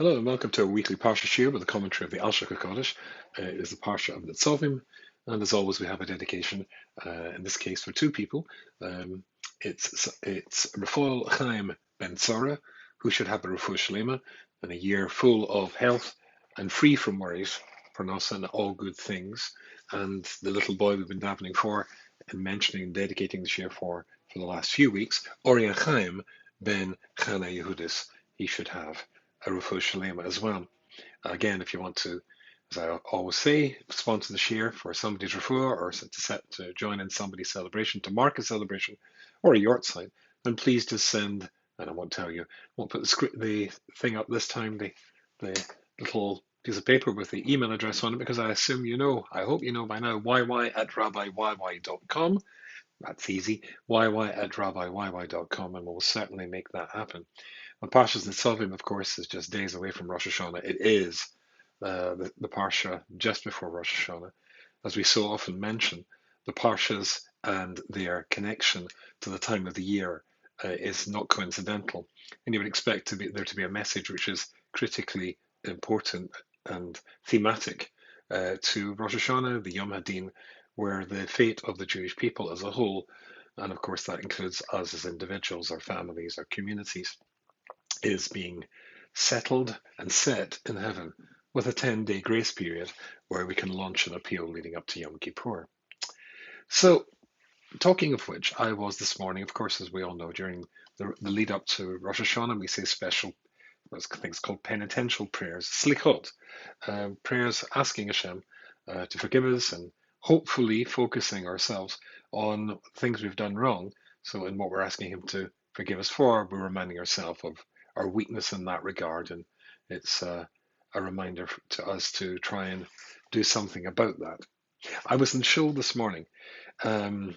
Hello and welcome to our weekly Parshas Shiur with a commentary of the Alshich. It is the Parsha of Netzovim, and as always, we have a dedication. In this case, for two people. Um, it's Rafael Chaim Ben Tzara, who should have a refuah shlema and a year full of health and free from worries for us and all good things. And the little boy we've been davening for and mentioning and dedicating the shiur for the last few weeks, Orion Chaim Ben Chana Yehudis. He should have a refuah shlema as well. Again, if you want to, as I always say, sponsor the shiur for somebody's refuah or to join in somebody's celebration, to mark a celebration or a yortzeit, then please just send, and I won't tell you, I won't put the thing up this time, the little piece of paper with the email address on it, because I assume you know, I hope you know by now, yy@rabbiyyy.com. That's easy, yy@rabbiyyy.com, and we'll certainly make that happen. And Parshas Netzovim, of course, is just days away from Rosh Hashanah. It is the Parsha just before Rosh Hashanah. As we so often mention, the Parshas and their connection to the time of the year is not coincidental. And you would expect there to be a message which is critically important and thematic to Rosh Hashanah, the Yom HaDin, where the fate of the Jewish people as a whole, and of course that includes us as individuals, our families, our communities, is being settled and set in heaven with a 10-day grace period where we can launch an appeal leading up to Yom Kippur. So, talking of which, I was this morning, of course, as we all know, during the lead up to Rosh Hashanah, we say special things called penitential prayers, slichot, prayers asking Hashem to forgive us and hopefully focusing ourselves on things we've done wrong. So, in what we're asking Him to forgive us for, we're reminding ourselves of our weakness in that regard, and it's a reminder to us to try and do something about that. I was in shul this morning, and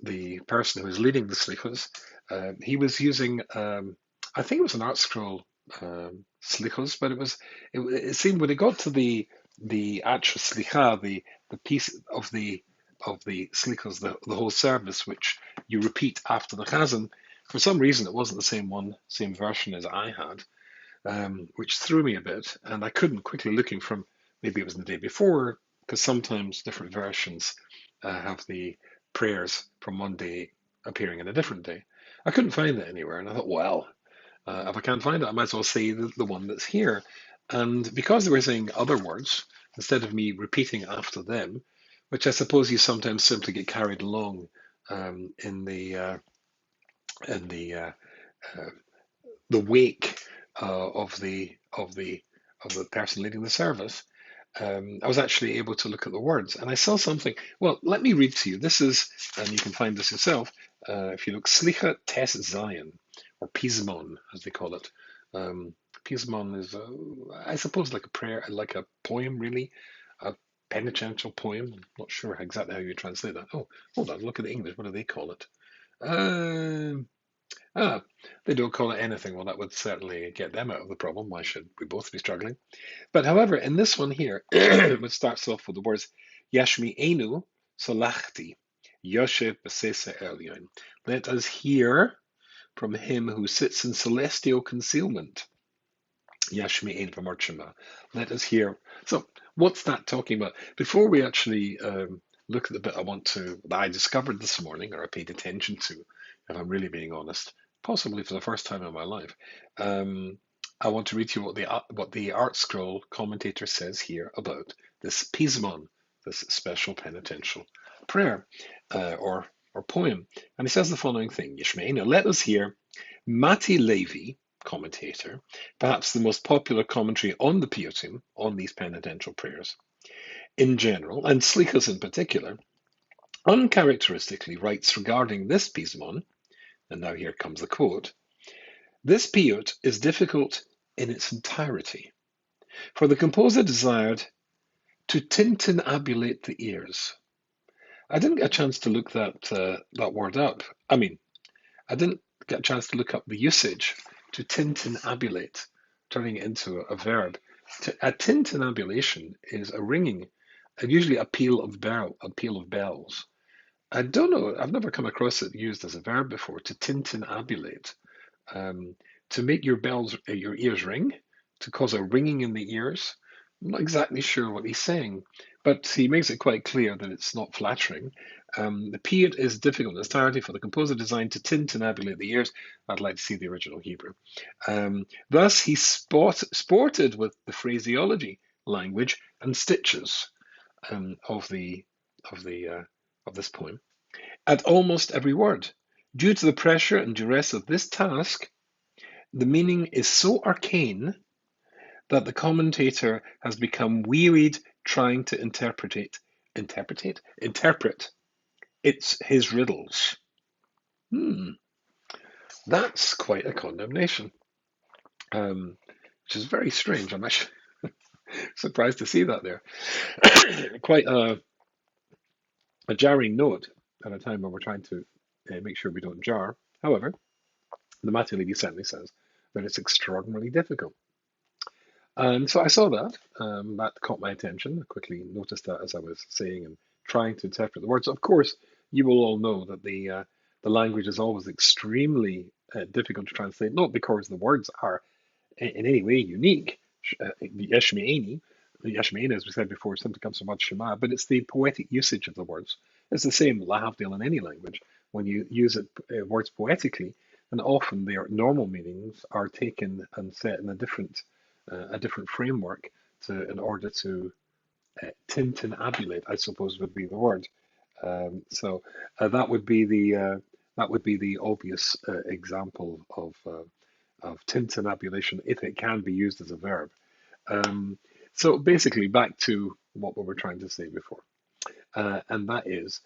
the person who was leading the slichos, he was using, I think it was an art scroll slichos, but it seemed when it got to the actual slicha, the piece of the slichos, the whole service, which you repeat after the chazan. For some reason, it wasn't the same version as I had, which threw me a bit, and I couldn't quickly looking from maybe it was the day before, because sometimes different versions have the prayers from one day appearing in a different day. I couldn't find it anywhere, and I thought, well, if I can't find it, I might as well say the one that's here. And because they were saying other words, instead of me repeating after them, which I suppose you sometimes simply get carried along in the wake of the person leading the service, I was actually able to look at the words, and I saw something. Well, let me read to you. This is, and you can find this yourself. If you look, Slicha Tes Zion, or Pismon, as they call it. Pismon is, I suppose, like a prayer, like a poem, really, a penitential poem. I'm not sure exactly how you translate that. Oh, hold on, look at the English. What do they call it? They don't call it anything. Well, that would certainly get them out of the problem. Why should we both be struggling? But however, in this one here, which starts off with the words Yashmi Enu Salachti Yoshev Besesa Elyon. Let us hear from him who sits in celestial concealment. Yashmi Ein V'Marchema. Let us hear. So, what's that talking about? Before we actually look at the bit that I discovered this morning, or I paid attention to, if I'm really being honest, possibly for the first time in my life, I want to read to you what the Art Scroll commentator says here about this pismon, this special penitential prayer or poem. And he says the following thing: Yishmeina, let us hear Mati Levi, commentator, perhaps the most popular commentary on the Piyutim, on these penitential prayers in general, and Slichos in particular, uncharacteristically writes regarding this pismon, and now here comes the quote: this piyut is difficult in its entirety, for the composer desired to tintinnabulate the ears. I didn't get a chance to look that word up. I mean, I didn't get a chance to look up the usage to tintinnabulate, turning it into a verb. A tintinnabulation is a ringing, usually a peal of bells. I don't know. I've never come across it used as a verb before. To tintinnabulate, to make your ears ring, to cause a ringing in the ears. I'm not exactly sure what he's saying, but he makes it quite clear that it's not flattering. The piyut is difficult in entirety for the composer designed to tintinnabulate the ears. I'd like to see the original Hebrew. Thus, he sported with the phraseology, language, and stitches of the of the of this poem at almost every word. Due to the pressure and duress of this task, the meaning is so arcane that the commentator has become wearied trying to interpret his riddles. That's quite a condemnation, which is very strange. I'm actually surprised to see that there. Quite a jarring note at a time when we're trying to make sure we don't jar. However, the Matthew Levy certainly says that it's extraordinarily difficult. And so I saw that. That caught my attention. I quickly noticed that as I was saying and trying to interpret the words. Of course, you will all know that the language is always extremely difficult to translate, not because the words are in any way unique. Yeshme'eni, as we said before, simply comes from word Shema, but it's the poetic usage of the words. It's the same lahavdil in any language. When you use words poetically, and often their normal meanings are taken and set in a different framework in order to tintinnabulate, I suppose would be the word. So that would be the obvious example of tintinnabulation if it can be used as a verb. So basically, back to what we were trying to say before, and that is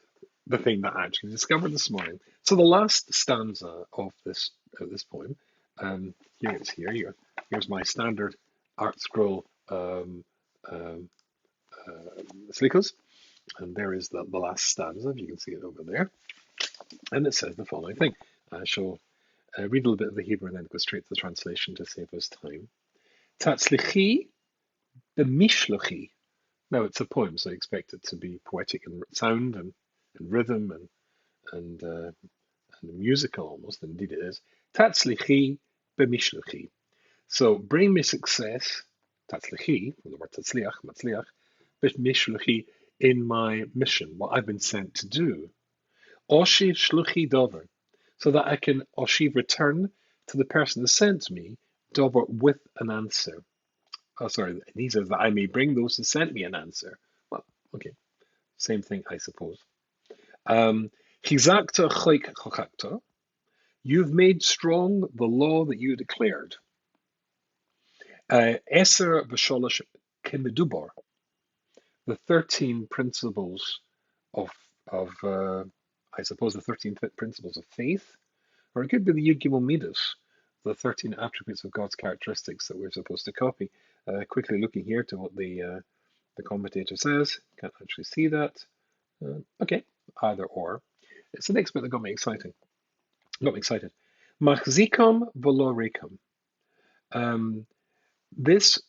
the thing that I actually discovered this morning. So the last stanza of this poem, here it's here. Here's my standard art scroll slickers, and there is the last stanza. If you can see it over there, and it says the following thing. I shall read a little bit of the Hebrew and then go straight to the translation to save us time. Tatzlichi b'mishlochi. Now it's a poem, so I expect it to be poetic in sound and rhythm and musical almost. Indeed, it is. Tatzlichi b'mishlochi. So bring me success. Tatzlichi, from the word tatzliach, matzliach, b'mishlochi, in my mission, what I've been sent to do. Oshiv shluchi dover, so that I can oshiv return to the person who sent me dover with an answer. Oh, sorry, and he says that I may bring those who sent me an answer. Well, okay, same thing, I suppose. Chizakta choik chokakta, you've made strong the law that you declared. Eser v'sholosh kemidubar, the 13 principles of I suppose the 13 principles of faith, or it could be the Yud Gimel Midas, the 13 attributes of God's characteristics that we're supposed to copy. Quickly looking here to what the commentator says, can't actually see that. Okay, either or. It's the next bit that got me excited. Machzikam v'lo rekam. These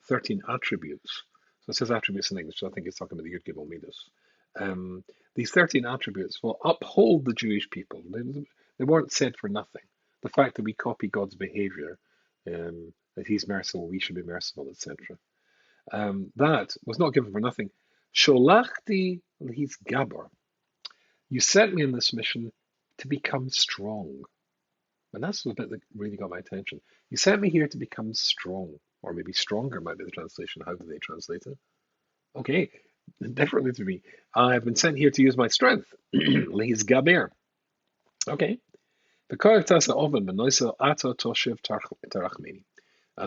13 attributes. So it says attributes in English, so I think it's talking about the Yud Gimel Midas. These 13 attributes will uphold the Jewish people. They weren't said for nothing. The fact that we copy God's behavior, that He's merciful, we should be merciful, etc. That was not given for nothing. Sholachti l'his gabar. You sent me on this mission to become strong. And that's the bit that really got my attention. You sent me here to become strong, or maybe stronger might be the translation. How do they translate it? Okay, differently to me. I have been sent here to use my strength. Leis gaber. Okay. And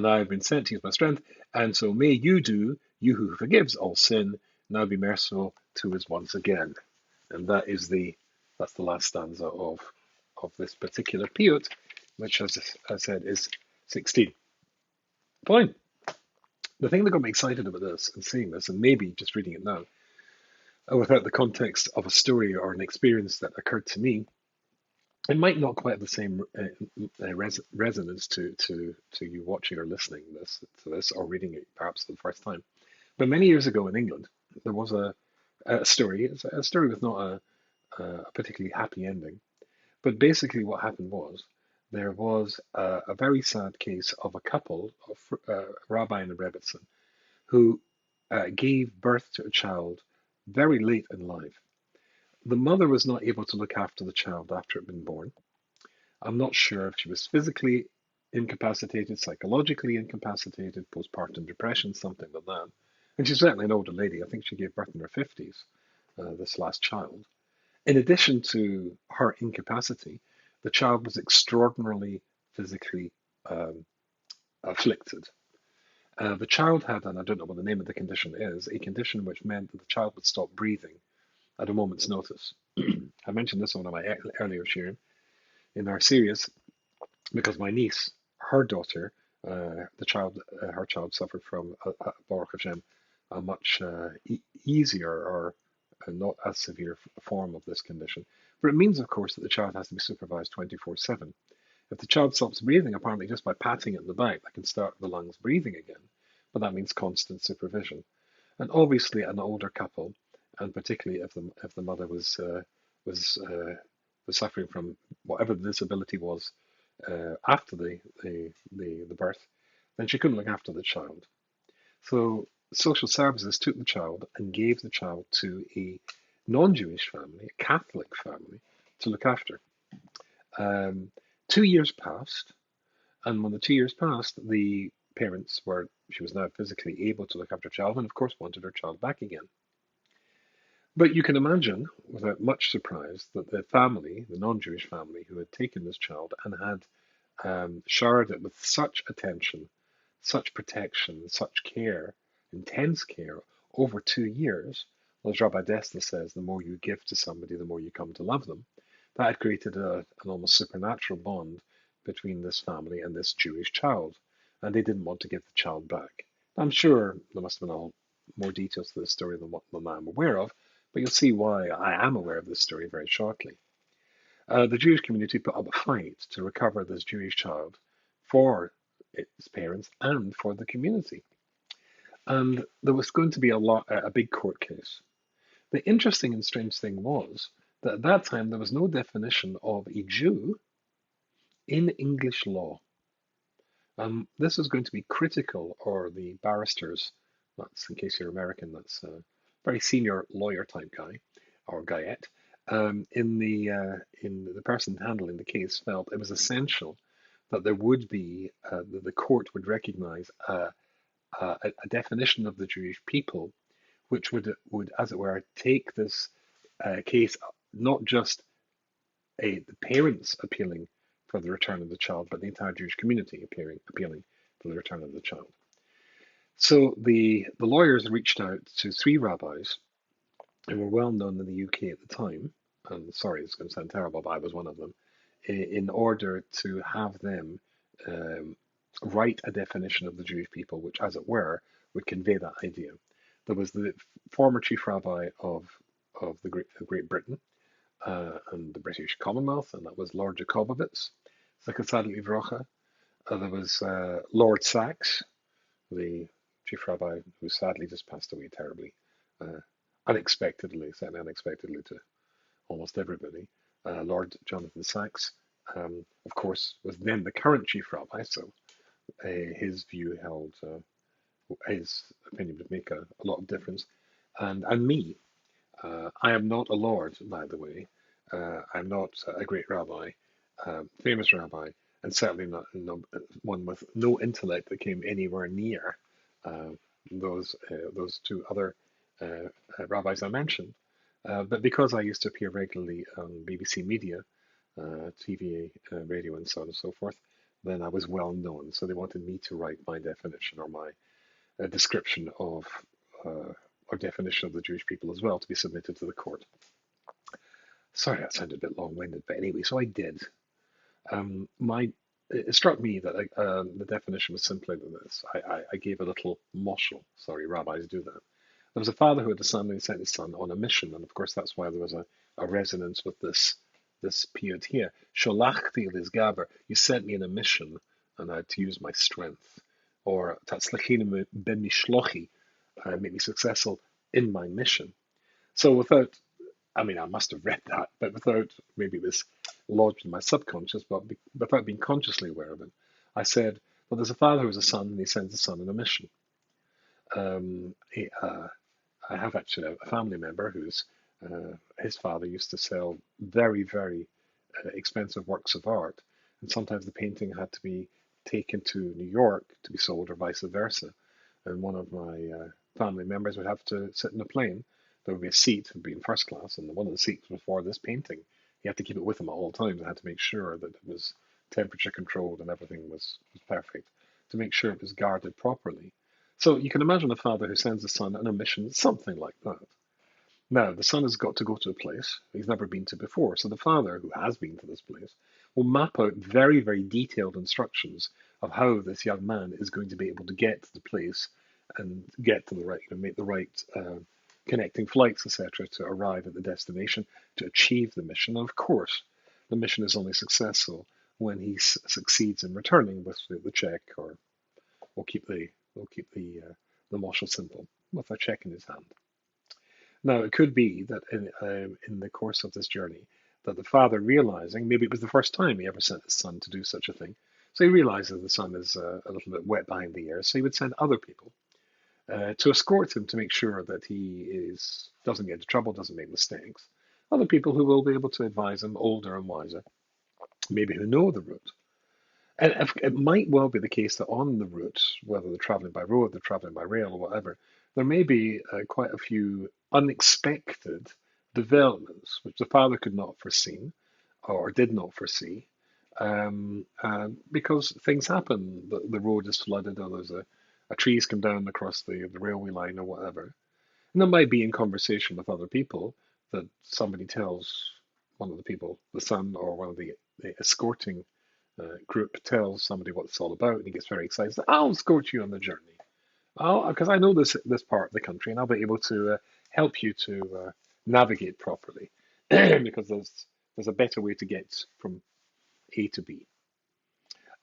I have been sent to use my strength, and so may you who forgives all sin, now be merciful to us once again. And that's the last stanza of this particular piyut, which, as I said, is 16. Fine. The thing that got me excited about this and seeing this, and maybe just reading it now, without the context of a story or an experience that occurred to me, it might not quite have the same resonance to you watching or listening to this or reading it perhaps for the first time. But many years ago in England, there was a story. It's a story with not a particularly happy ending. But basically what happened was there was a very sad case of a couple, a rabbi and a rebbetzin, who gave birth to a child very late in life. The mother was not able to look after the child after it had been born. I'm not sure if she was physically incapacitated, psychologically incapacitated, postpartum depression, something like that. And she's certainly an older lady. I think she gave birth in her 50s, this last child. In addition to her incapacity, the child was extraordinarily physically um, afflicted. The child had, and I don't know what the name of the condition is, a condition which meant that the child would stop breathing at a moment's notice. I mentioned this on one of my earlier sharing in our series because my niece, her daughter, her child suffered from Baruch Hashem, a much easier or not as severe form of this condition. But it means, of course, that the child has to be supervised 24/7. If the child stops breathing, apparently just by patting it in the back, they can start the lungs breathing again. But that means constant supervision. And obviously, an older couple, and particularly if the mother was uh, was suffering from whatever the disability was after the birth, then she couldn't look after the child. So social services took the child and gave the child to a non-Jewish family, a Catholic family, to look after. 2 years passed, and when the 2 years passed, the parents were, she was now physically able to look after her child, and of course wanted her child back again. But you can imagine, without much surprise, that the family, the non-Jewish family who had taken this child and had showered it with such attention, such protection, such care, intense care over 2 years, well, as Rabbi Dessler says, the more you give to somebody, the more you come to love them. That had created an almost supernatural bond between this family and this Jewish child, and they didn't want to give the child back. I'm sure there must have been all more details to this story than I'm aware of, but you'll see why I am aware of this story very shortly. The Jewish community put up a fight to recover this Jewish child for its parents and for the community. And there was going to be a big court case. The interesting and strange thing was that at that time there was no definition of a Jew in English law. This was going to be critical, or the barristers, that's in case you're American, that's a very senior lawyer type guy or guyette, in the person handling the case felt it was essential that there would be that the court would recognize a definition of the Jewish people, which would as it were take this case not just the parents appealing for the return of the child, but the entire Jewish community appealing for the return of the child. So the lawyers reached out to three rabbis who were well known in the UK at the time, and sorry, it's going to sound terrible, but I was one of them, in order to have them write a definition of the Jewish people, which, as it were, would convey that idea. There was the former chief rabbi of Great Britain and the British Commonwealth, and that was Lord Jacobowitz, Zechariah Livrocha. There was Lord Sachs, the chief rabbi who sadly just passed away terribly, certainly unexpectedly to almost everybody. Lord Jonathan Sachs, of course, was then the current chief rabbi, so his view held, his opinion would make a lot of difference. And me, I am not a lord, by the way. I'm not a great rabbi, famous rabbi, and certainly not one with no intellect that came anywhere near those two other rabbis I mentioned. But because I used to appear regularly on BBC Media, TV, radio, and so on and so forth, then I was well known. So they wanted me to write my definition or my description of or definition of the Jewish people as well to be submitted to the court. Sorry, that sounded a bit long-winded, but anyway, so I did. It struck me that the definition was simpler than this. I gave a little moshel. Sorry, rabbis do that. There was a father who had a son and he sent his son on a mission, and of course that's why there was a resonance with this period here. Sholachti l'izgaber, you sent me on a mission, and I had to use my strength. Or tatzlachini ben mishlochi, make me successful in my mission. So I must have read that, but without maybe this lodged in my subconscious, but without being consciously aware of it. I said, well, there's a father who has a son, and he sends his son on a mission. He, I have actually a family member whose his father used to sell very, very expensive works of art, and sometimes the painting had to be taken to New York to be sold, or vice versa. And one of my family members would have to sit in a plane. There would be a seat, would be in first class, and one of the seats was for this painting. He had to keep it with him at all times. I had to make sure that it was temperature controlled and everything was perfect, to make sure it was guarded properly. So you can imagine a father who sends his son on a mission, something like that. Now, the son has got to go to a place he's never been to before. So the father, who has been to this place, will map out very, very detailed instructions of how this young man is going to be able to get to the place and get to the right, make the right connecting flights, etc., to arrive at the destination, to achieve the mission. And of course, the mission is only successful when he succeeds in returning with the check, or we'll keep the Moshe simple, with a check in his hand. Now, it could be that in the course of this journey, that the father, realizing maybe it was the first time he ever sent his son to do such a thing, so he realizes the son is a little bit wet behind the ears, so he would send other people to escort him, to make sure that he doesn't get into trouble, doesn't make mistakes. Other people who will be able to advise him, older and wiser, maybe who know the route. And it might well be the case that on the route, whether they're traveling by road, they're traveling by rail, or whatever, there may be quite a few unexpected developments which the father could not foresee, or did not foresee, because things happen. The road is flooded, or there's a tree's come down across the railway line, or whatever. And that might be in conversation with other people that somebody tells one of the people, the son, or one of the escorting group, tells somebody what it's all about, and he gets very excited. I'll escort you on the journey. Because I know this part of the country, and I'll be able to help you to navigate properly, because there's a better way to get from A to B.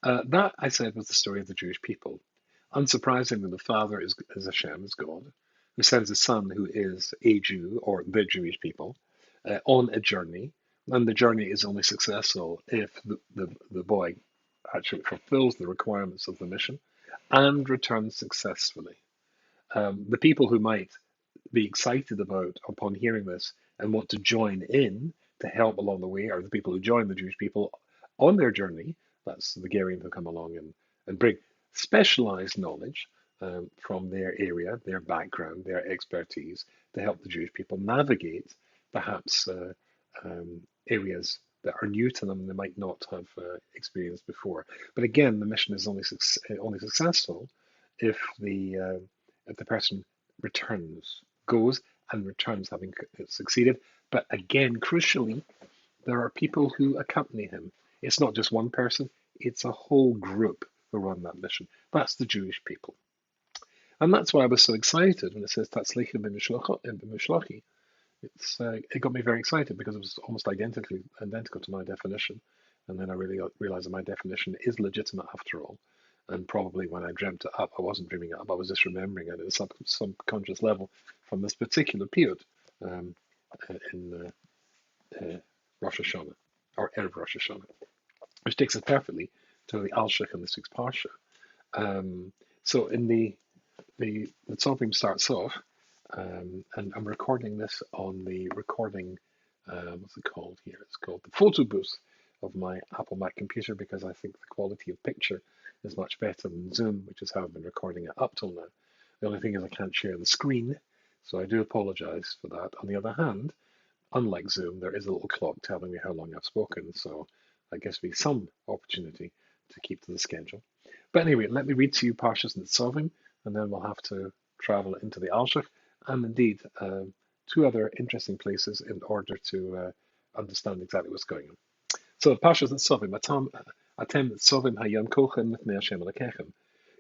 That, I said, was the story of the Jewish people. Unsurprisingly, the father is Hashem, is God, who sends his son, who is a Jew, or the Jewish people, on a journey. And the journey is only successful if the boy actually fulfills the requirements of the mission and returns successfully. The people who might be excited upon hearing this and want to join in to help along the way are the people who join the Jewish people on their journey. That's the Gerim who come along and bring specialized knowledge from their area, their background, their expertise, to help the Jewish people navigate perhaps areas that are new to them and they might not have experienced before. But again, the mission is only successful if the person goes and returns having succeeded. But again, crucially, there are people who accompany him. It's not just one person, it's a whole group who run that mission. That's the Jewish people. And that's why I was so excited when it says Tatzlicha b'mishlachi. It got me very excited because it was almost identical to my definition. And then I really realized that my definition is legitimate after all. And probably when I dreamt it up, I wasn't dreaming it up, I was just remembering it at a subconscious level from this particular period in Rosh Hashanah, or Erev Rosh Hashanah, which takes us perfectly to the Alshich and this week's Parsha. So in the Netzovim starts off, and I'm recording this on the recording, what's it called here? It's called the photo booth of my Apple Mac computer, because I think the quality of picture is much better than Zoom, which is how I've been recording it up till now. The only thing is I can't share the screen, so I do apologize for that. On the other hand, unlike Zoom, there is a little clock telling me how long I've spoken, so that gives me some opportunity to keep to the schedule. But anyway, let me read to you Parshas Netzovim, and then we'll have to travel into the Alshich, and indeed two other interesting places in order to understand exactly what's going on. So Parshas Netzovim, Atem Netzovim hayom kolchem lifnei Hashem Elokechem.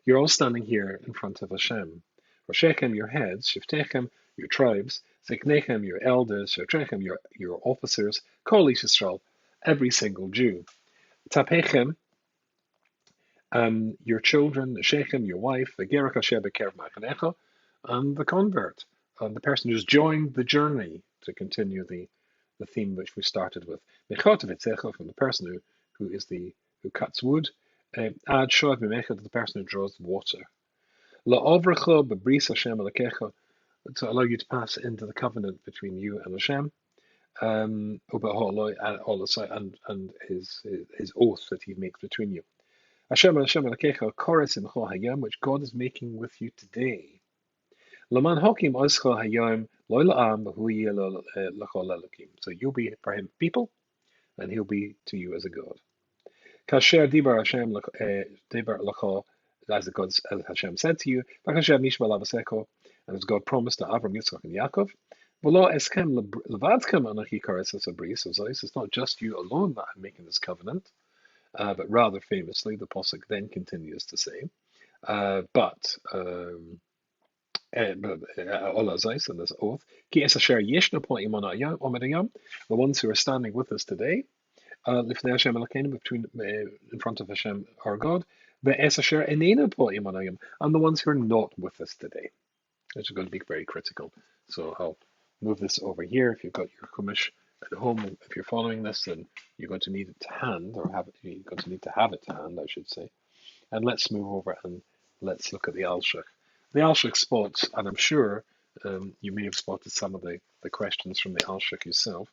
You're all standing here in front of Hashem. Roshechem, your heads, Shiftechem, your tribes, Ziknechem, your elders, Shotrechem, your officers, Kol Yisrael, every single Jew. Tapechem, your children, Shechem, your wife, the Gerach Asher Bekev Machanecha, and the convert, and the person who's joined the journey to continue the the theme which we started with. From the person who cuts wood, ad shoav mimecha, to the person who draws water. La'avracha b'bris Hashem alakecha, to allow you to pass into the covenant between you and Hashem, and his oath that he makes between you. Hashem alakecha kores imcha hayam, which God is making with you today. Laman hakim oscha hayam lo la'am b'hu yeh l'chol elokim. So you'll be for him people, and he'll be to you as a God. Kasher dibar Hashem dibar l'chol, as Hashem said to you, and as God promised to Avram, Yitzchak, and Yaakov. It's not just you alone that I'm making this covenant, but rather famously, the Pasuk then continues to say, and this oath, the ones who are standing with us today, in front of Hashem, our God, and the ones who are not with us today, which is going to be very critical. So I'll move this over here. If you've got your Chumash at home, if you're following this, then you're going to need it to hand, or you're going to need to have it to hand, I should say. And let's move over and let's look at the Alshich. The Alshich spots, and I'm sure you may have spotted some of the questions from the Alshich yourself,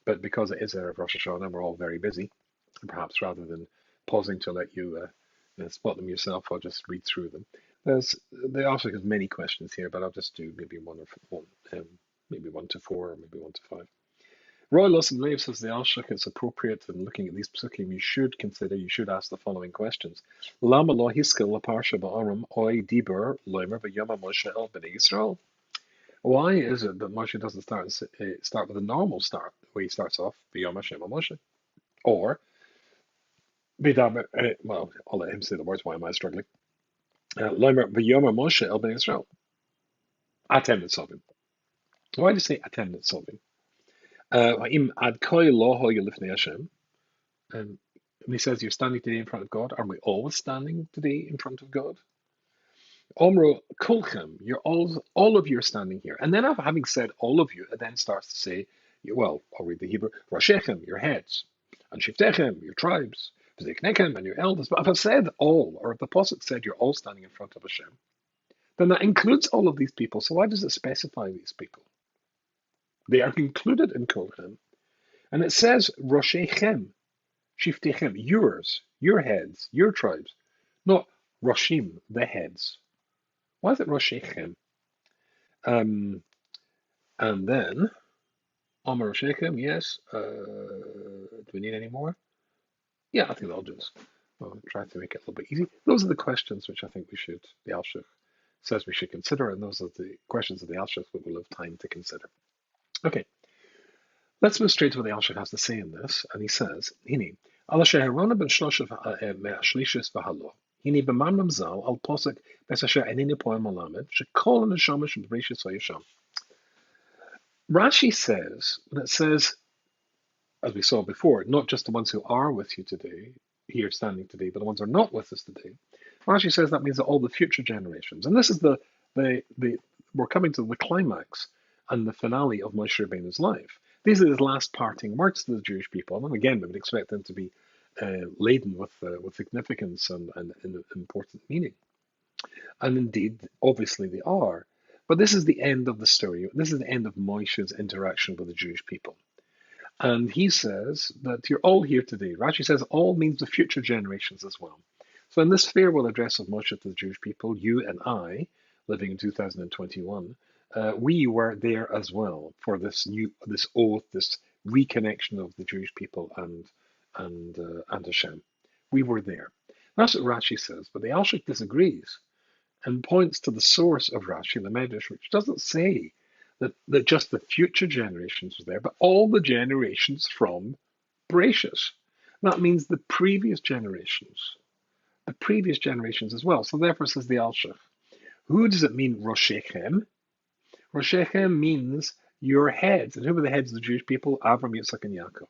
but because it is Erev Rosh Hashanah, we're all very busy, and perhaps rather than pausing to let you spot them yourself, I'll just read through them. The Alshich has many questions here, but I'll just do maybe maybe 1 to 4, or maybe 1 to 5. Roy Lawson Leib says the Alshich is appropriate, and looking at these psukim, you should ask the following questions. Lama lo hiskel la parsha ba'aram oi diber loimer b'yom Moshe el b'nei Yisrael. Why is it that Moshe doesn't start with a normal start, where he starts off b'yom Hashem Moshe? Or, well, I'll let him say the words, why am I struggling? Loimer b'yom Moshe el b'nei Yisrael. Atem Netzovim. Why do you say Atem Netzovim? And he says you're standing today in front of God. Are we always standing today in front of God? Omro kulchem, you're all of you are standing here. And then having said all of you, it then starts to say, well, I'll read the Hebrew, Roshechem, your heads, and Shiftechem, your tribes, V'zeknechem, and your elders. But if I've said all, or if the Pasuk said you're all standing in front of Hashem, then that includes all of these people. So why does it specify these people? They are included in Kolchem. And it says, Roshechem, Shiftechem, yours, your heads, your tribes, not Roshim, the heads. Why is it Roshechem? And then, Amar Roshechem, yes. Do we need any more? Yeah, I think that'll do us. I'll try to make it a little bit easy. Those are the questions which I think the Alshich says we should consider, and those are the questions of the Alshich that we'll have time to consider. Okay, let's move straight to what the Alshich has to say in this, and he says, Hini, ala sheherona ben shloshav me'ashlishis v'halo, hini b'mamram zal al posek b'sasher enini poem alamed, shekol neshama sh'brishis v'yasham. Rashi says, when it says, as we saw before, not just the ones who are with you today, here standing today, but the ones who are not with us today, Rashi says that means that all the future generations. And this is we're coming to the climax and the finale of Moshe Rabbeinu's life. These are his last parting words to the Jewish people. And again, we would expect them to be laden with significance and important meaning. And indeed, obviously they are. But this is the end of the story. This is the end of Moshe's interaction with the Jewish people. And he says that you're all here today. Rashi says all means the future generations as well. So in this farewell address of Moshe to the Jewish people, you and I, living in 2021, we were there as well for this oath, this reconnection of the Jewish people and Hashem. We were there. That's what Rashi says, but the Alshich disagrees and points to the source of Rashi, the Medrash, which doesn't say that just the future generations were there, but all the generations from Parshas. That means the previous generations as well. So therefore, says the Alshich, who does it mean Roshechem? Roshechem means your heads. And who were the heads of the Jewish people? Avram, Yitzchak, and Yaakov.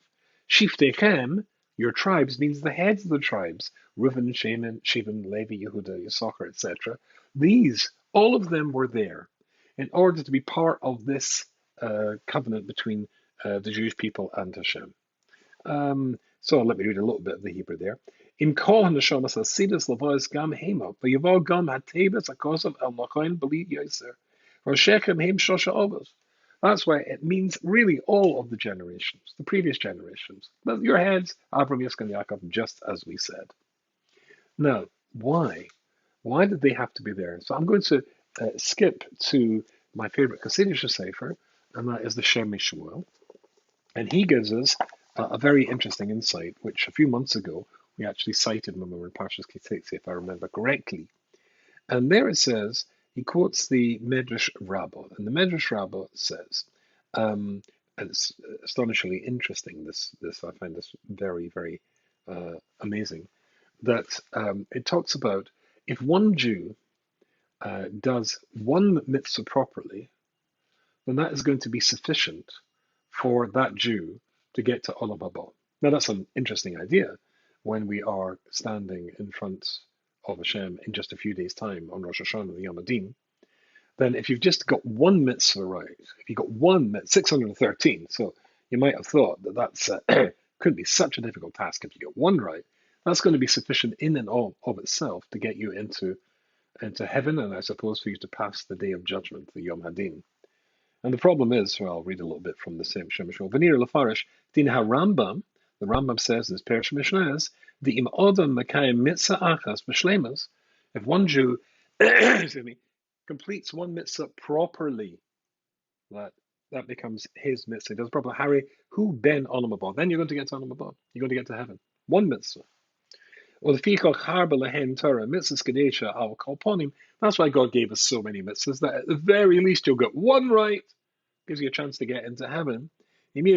Shiftechem, your tribes, means the heads of the tribes. Reuven, Shimon, Levi, Yehuda, Yisachar, etc. These, all of them were there in order to be part of this covenant between the Jewish people and Hashem. So let me read a little bit of the Hebrew there. In kol hanashamas hasidus lavois gam hema, v'yavol gam hatebes akosav el nachain b'li yoser, roshechem hem shosha ovos. That's why it means really all of the generations, the previous generations. But your heads, Avram, Yitzchak, and Yaakov, just as we said. Now, why? Why did they have to be there? So I'm going to skip to my favorite Hasidic sefer, and that is the Shem Shmuel. And he gives us a very interesting insight, which a few months ago we actually cited when we were in Parshas Kitzitz, if I remember correctly. And there it says, he quotes the Medrash Rabbah, and the Medrash Rabbah says, and it's astonishingly interesting, this I find this very, very amazing, that it talks about if one Jew does one mitzvah properly, then that is going to be sufficient for that Jew to get to Olam Haba. Now that's an interesting idea when we are standing in front of Hashem in just a few days' time on Rosh Hashanah, the Yom HaDin. Then if you've just got one mitzvah right, if you've got 613, so you might have thought that that's couldn't be such a difficult task if you get one right. That's going to be sufficient in and of itself to get you into heaven, and I suppose for you to pass the day of judgment, the Yom HaDin. And the problem is, well, I'll read a little bit from the same Shemishol. Venir Lefarish, Din HaRambam, the Rambam says in his Parshas Mishnayos, the Im Odom Mekayim Mitzvah Achas B'Shleimus, if one Jew, excuse me, completes one mitzvah properly, that becomes his mitzvah. He does properly. Harry, who ben Olam Haba? Then you're going to get to Olam Haba. You're going to get to heaven. One mitzvah. Well, the Fikach Harba Lehen Torah, mitzvahs Kadesha Al Kalponim. That's why God gave us so many mitzvahs, that at the very least you'll get one right, gives you a chance to get into heaven. It's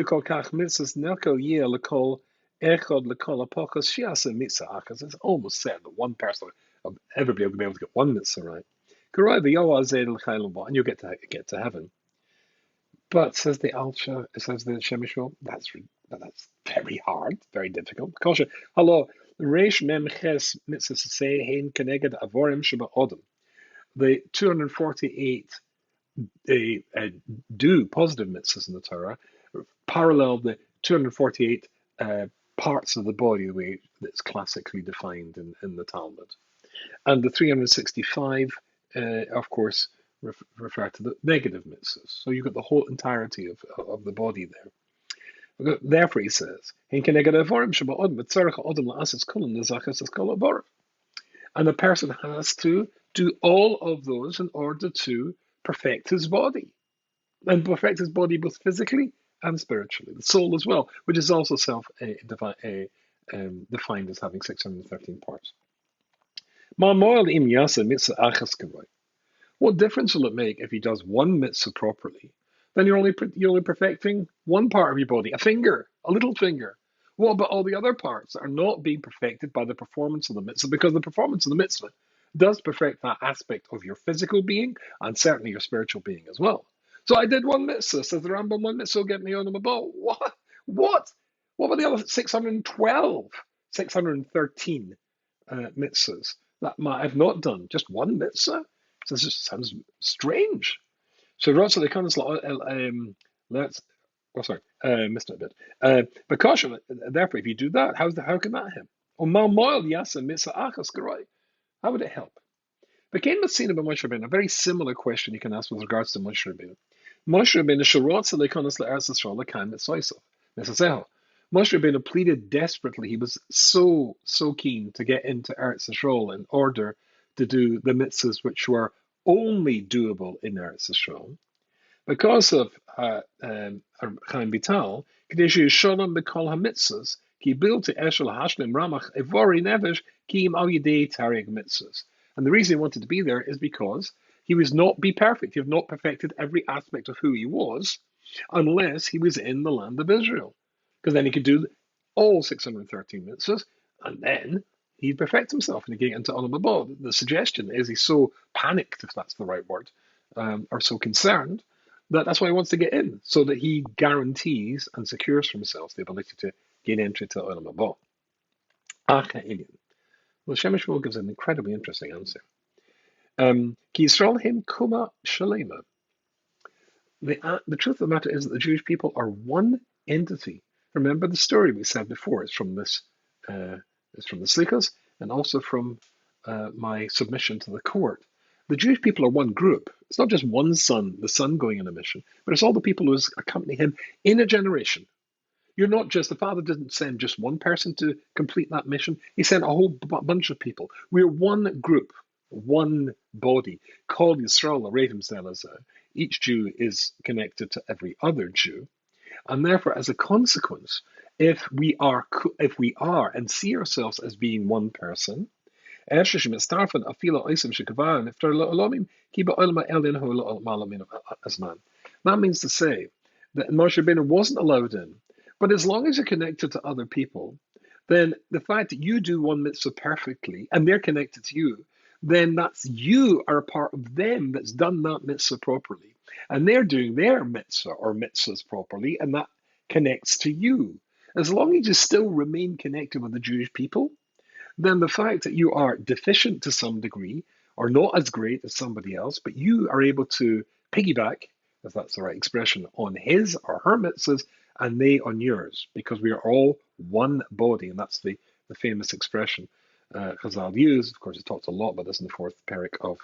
almost said that one person of everybody will be able to get one mitzvah right. And you'll get to heaven. But says the Alshich, says the Shemishol, that's very hard, very difficult. Hello, Reish Mem Ches Mitzvah Say Hein Keneged Avorim Sheba Odom. The 248 do positive mitzvahs in the Torah parallel the 248 parts of the body the way that's classically defined in the Talmud. And the 365, of course, refer to the negative mitzvahs. So you've got the whole entirety of the body there. Therefore, he says, and a person has to do all of those in order to perfect his body, and perfect his body both physically and spiritually, the soul as well, which is also defined as having 613 parts. What difference will it make if he does one mitzvah properly? Then you're only perfecting one part of your body, a finger, a little finger. What about all the other parts that are not being perfected by the performance of the mitzvah? Because the performance of the mitzvah does perfect that aspect of your physical being and certainly your spiritual being as well. So I did one mitzvah, says the Rambam, one mitzvah will get me on the Mabal. What? What about the other 612, 613 mitzvahs that I have not done? Just one mitzvah? So this just sounds strange. So missed it a bit. Because therefore, if you do that, how can that help? How would it help? A very similar question you can ask with regards to Moshe Rabbeinu. Moshe Rabbeinu pleaded desperately. He was so keen to get into Eretz Yisrael in order to do the mitzvahs which were only doable in Eretz Yisrael. Because of Chaim Vital, Kadesh Yisholem B'Kol HaMitzvahs, Ki Bilti Eshel Hashlim Ramach Evori Nevesh Ki Im Al Yidei Tarig Mitzvahs. And the reason he wanted to be there is because he was not be perfect. He had not perfected every aspect of who he was unless he was in the land of Israel. Because then he could do all 613 mitzvahs, and then he'd perfect himself and he'd get into Olam Haba. The suggestion is he's so panicked, if that's the right word, or so concerned, that's why he wants to get in, so that he guarantees and secures for himself the ability to gain entry to Olam Haba. Well, Shemishmol gives an incredibly interesting answer. Ki Yisrael him kuma shalema. The truth of the matter is that the Jewish people are one entity. Remember the story we said before. It's from this. It's from the Slichos and also from my submission to the court. The Jewish people are one group. It's not just one son, the son going on a mission, but it's all the people who accompany him in a generation. You're not just, the Father didn't send just one person to complete that mission. He sent a whole bunch of people. We're one group, one body, called Yisrael, the Ravim Zelazah. Each Jew is connected to every other Jew. And therefore, as a consequence, if we are and see ourselves as being one person, that means to say that Moshe Rabbeinu wasn't allowed in. But as long as you're connected to other people, then the fact that you do one mitzvah perfectly and they're connected to you, then that's you are a part of them that's done that mitzvah properly. And they're doing their mitzvah or mitzvahs properly, and that connects to you. As long as you still remain connected with the Jewish people, then the fact that you are deficient to some degree or not as great as somebody else, but you are able to piggyback, if that's the right expression, on his or her mitzvahs and they on yours, because we are all one body. And that's the famous expression Chazal used. Of course, it talks a lot about this in the fourth parak of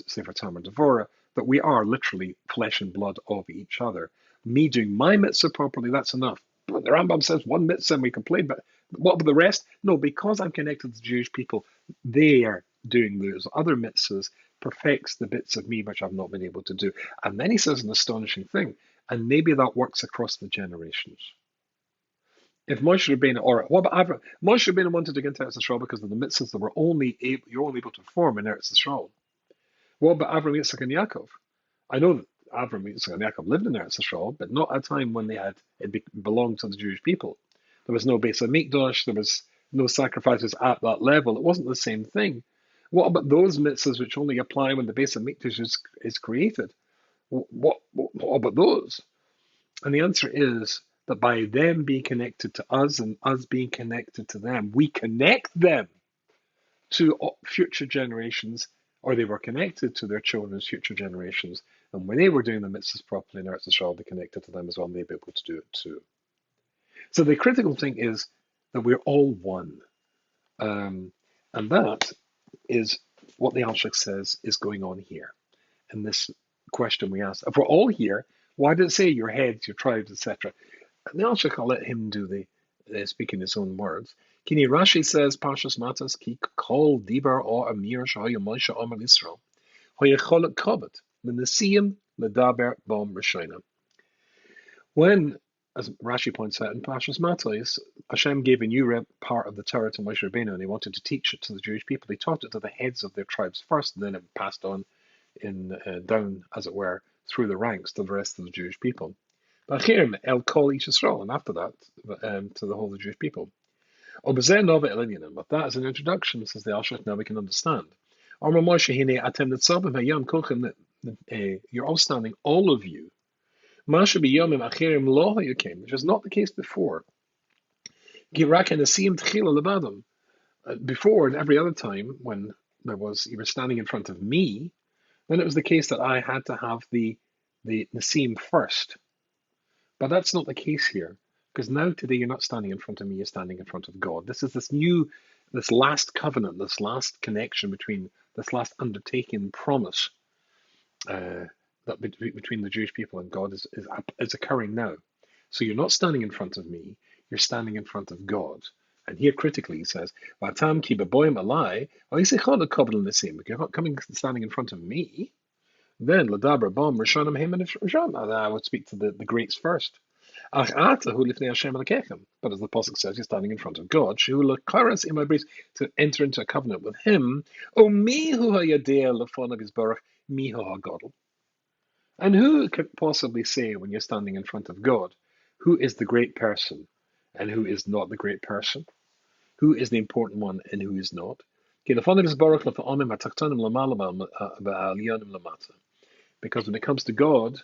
Sefer Tamar Devorah, that we are literally flesh and blood of each other. Me doing my mitzvah properly, that's enough. But the Rambam says one mitzvah and we complain, but what about the rest? No, because I'm connected to the Jewish people, they are doing those other mitzvahs, perfects the bits of me which I've not been able to do. And then he says an astonishing thing, and maybe that works across the generations. If Moshe Rabbeinu, or what about Avraham? Moshe Rabbeinu wanted to get into Eretz Yisrael because of the mitzvahs that you're only able to perform in Eretz Yisrael. What about Avraham, Yitzchak, and Yaakov? I know that Avraham, Yitzchak, and Yaakov lived in Eretz Yisrael, but not at a time when it belonged to the Jewish people. There was no Beis Hamikdash, there was no sacrifices at that level. It wasn't the same thing. What about those mitzvahs which only apply when the Beis Hamikdash is created? What about those? And the answer is that by them being connected to us and us being connected to them, we connect them to future generations, or they were connected to their children's future generations. And when they were doing the mitzvahs properly in Eretz Yisrael, they connected to them as well, and they'd be able to do it too. So the critical thing is that we're all one. And that is what the Alshich says is going on here. And this question we asked, if we're all here, why did it say your heads, your tribes, etc.? And the Alshich, I'll let him do the speak in his own words. Kini Rashi says, Parshas Matas, ki kol dibar o amir shahaya Moshe Omer Yisrael, hoya cholak kobet, l'nesiyim l'daber bom rishona. When, as Rashi points out in Parshas Matos, Hashem gave a new part of the Torah to Moshe Rabbeinu, and he wanted to teach it to the Jewish people. He taught it to the heads of their tribes first, and then it passed on down, as it were, through the ranks to the rest of the Jewish people. Bachirim el kol ish Yisrael, and after that, to the whole of the Jewish people. But that is an introduction, says the Alshich, now we can understand. You're all standing, all of you, which is not the case before. Before, and every other time when you were standing in front of me, then it was the case that I had to have the Nasim first. But that's not the case here, because now today you're not standing in front of me, you're standing in front of God. This is this last covenant, this last connection between, this last undertaking promise that between the Jewish people and God is occurring now. So you're not standing in front of me, you're standing in front of God. And here critically he says, Vatam ki b'boim alai, if you're not coming standing in front of me, then Ladabra Bom Rishonim Him and Rishon. I would speak to the greats first. But as the Apostle says, you're standing in front of God. To enter into a covenant with Him. And who could possibly say when you're standing in front of God, who is the great person and who is not the great person? Who is the important one and who is not? Because when it comes to God,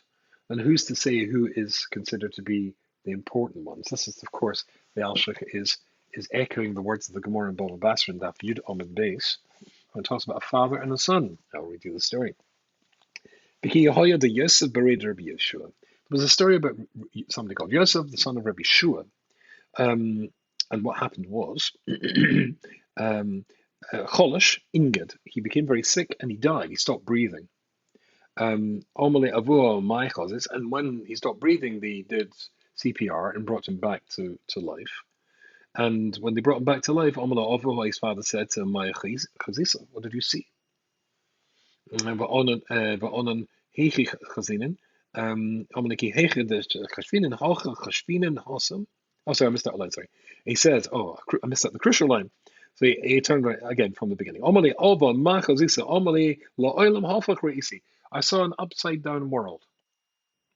then who's to say who is considered to be the important ones? This is, of course, the Alshich is echoing the words of the Gemara in Bava Basra in Daf Yud Amud Beis, when it talks about a father and a son. I'll read you the story. The Yosef buried Rabbi Yeshua. There was a story about somebody called Yosef, the son of Rabbi Shua. And what happened was, Cholish, Inged, he became very sick and he died. He stopped breathing. And when he stopped breathing, they did CPR and brought him back to life. And when they brought him back to life, his father said to him, what did you see? Va'onan heichi chazinin. Amaleki heichi de chashvinin halcha chashvinin hasam. Oh, sorry, I missed that line. Sorry. He says, I missed out the crucial line. So he turned right again from the beginning. Amali alba ma chazisa amali la'olam hafach reisi. I saw an upside down world,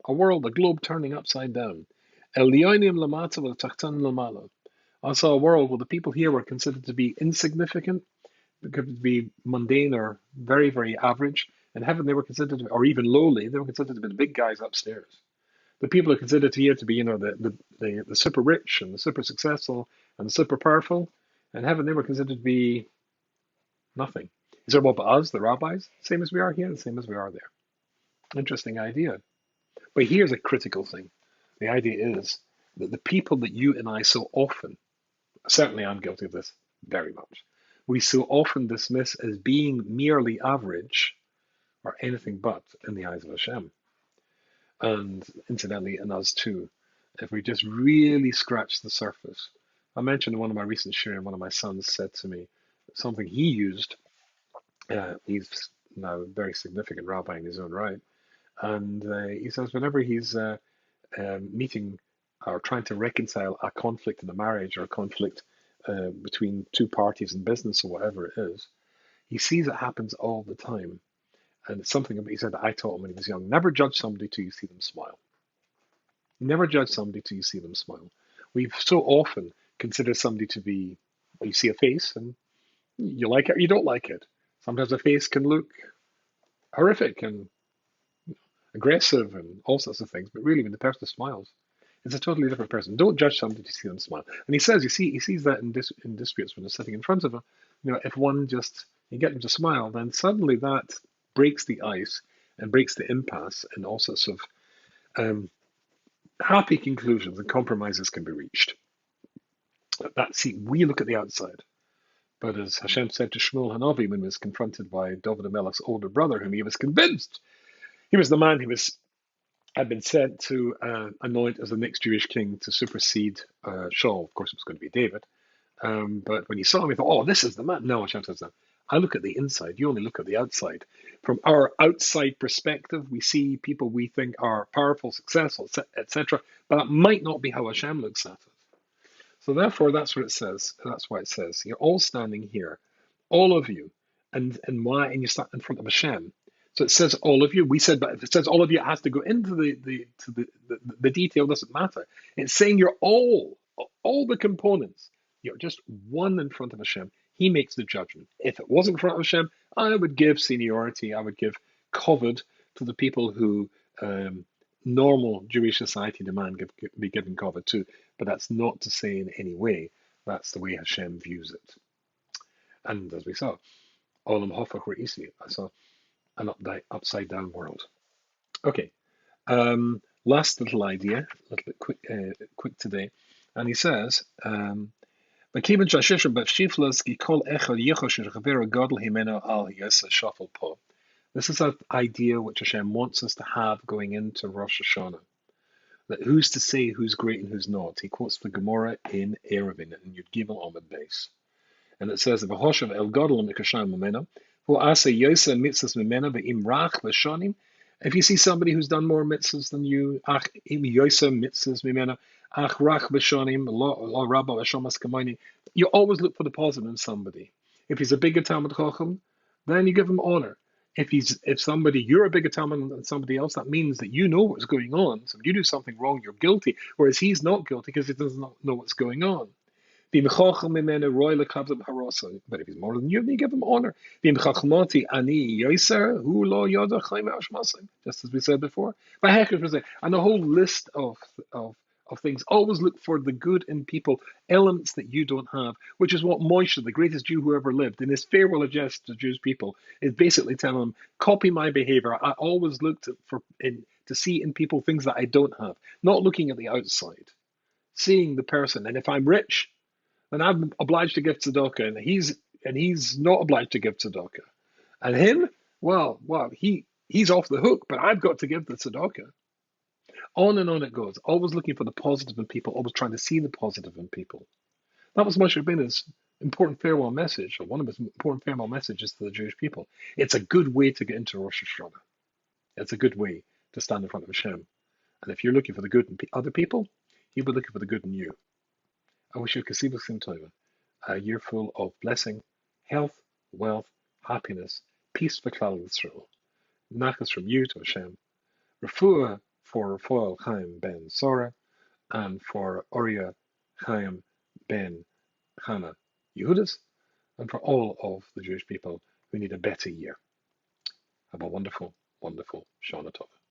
a globe turning upside down. Elionim lamata v'tachtan lamala. I saw a world where the people here were considered to be insignificant, could be mundane or very, very average. In heaven, they were considered to be, or even lowly, they were considered to be the big guys upstairs. The people are considered here to be, the super rich and the super successful and the super powerful. In heaven, they were considered to be nothing. Is there about us, the rabbis, same as we are here, the same as we are there? Interesting idea. But here's a critical thing. The idea is that the people that you and I so often, certainly I'm guilty of this very much, we so often dismiss as being merely average or anything but in the eyes of Hashem. And incidentally, in us too, if we just really scratch the surface. I mentioned in one of my recent shiurim, one of my sons said to me something he used. He's now a very significant rabbi in his own right. And he says whenever he's meeting or trying to reconcile a conflict in a marriage or a conflict between two parties in business or whatever it is, he sees it happens all the time. And it's something he said that I taught him when he was young. Never judge somebody till you see them smile. Never judge somebody till you see them smile. We've so often considered somebody to be, well, you see a face and you like it or you don't like it. Sometimes a face can look horrific and aggressive and all sorts of things, but really when the person smiles, it's a totally different person. Don't judge somebody to see them smile. And he says, he sees that in disputes when they're sitting in front of him. If one you get them to smile, then suddenly that breaks the ice and breaks the impasse, and all sorts of happy conclusions and compromises can be reached. We look at the outside. But as Hashem said to Shmuel Hanavi when he was confronted by David HaMelech's older brother, whom he was convinced he was the man who had been sent to anoint as the next Jewish king to supersede Shaul. Of course, it was going to be David. But when he saw him, he thought, this is the man. No, Hashem says, no. I look at the inside. You only look at the outside. From our outside perspective, we see people we think are powerful, successful, etc. But that might not be how Hashem looks at it. So therefore, that's what it says. That's why it says, you're all standing here, all of you, and you stand in front of Hashem. So it says all of you. We said, but if it says all of you, it has to go into the detail. Doesn't matter. It's saying you're all the components. You're just one in front of Hashem. He makes the judgment. If it wasn't in front of Hashem, I would give seniority. I would give kavod to the people who normal Jewish society demand be given kavod to. But that's not to say in any way that's the way Hashem views it. And as we saw, olam hafach re'isi. I saw an upside down world. Okay. Last little idea, a little bit quick today. And he says, this is an idea which Hashem wants us to have going into Rosh Hashanah. That who's to say who's great and who's not? He quotes the Gemara in Eruvin in Yud Gimel Amud Beis. And it says, if you see somebody who's done more mitzvahs than you, you always look for the positive in somebody. If he's a bigger Talmud Chacham, then you give him honor. If you're a bigger Talmud than somebody else, that means that you know what's going on. So if you do something wrong, you're guilty, whereas he's not guilty because he does not know what's going on. But if he's more than you, then you give him honor. Just as we said before. And the whole list of of things. Always look for the good in people, elements that you don't have, which is what Moshe, the greatest Jew who ever lived, in his farewell address to Jewish people, is basically telling them, copy my behavior. I always look to see in people things that I don't have, not looking at the outside, seeing the person. And if I'm rich, then I'm obliged to give tzedakah, and he's not obliged to give tzedakah. And him, he's off the hook, but I've got to give the tzedakah. On and on it goes, always looking for the positive in people, always trying to see the positive in people. That was Moshe Rabbeinu's important farewell message, or one of his important farewell messages to the Jewish people. It's a good way to get into Rosh Hashanah. It's a good way to stand in front of Hashem. And if you're looking for the good in other people, He will be looking for the good in you. I wish you a Kasibah Sim a year full of blessing, health, wealth, happiness, peace for Klal Yisrael. Nachas from you to Hashem. Refuah for Rafael Chaim ben Sora, and for Uriah Chaim ben Hannah Yehudis, and for all of the Jewish people who need a better year. Have a wonderful, wonderful Shana Tov.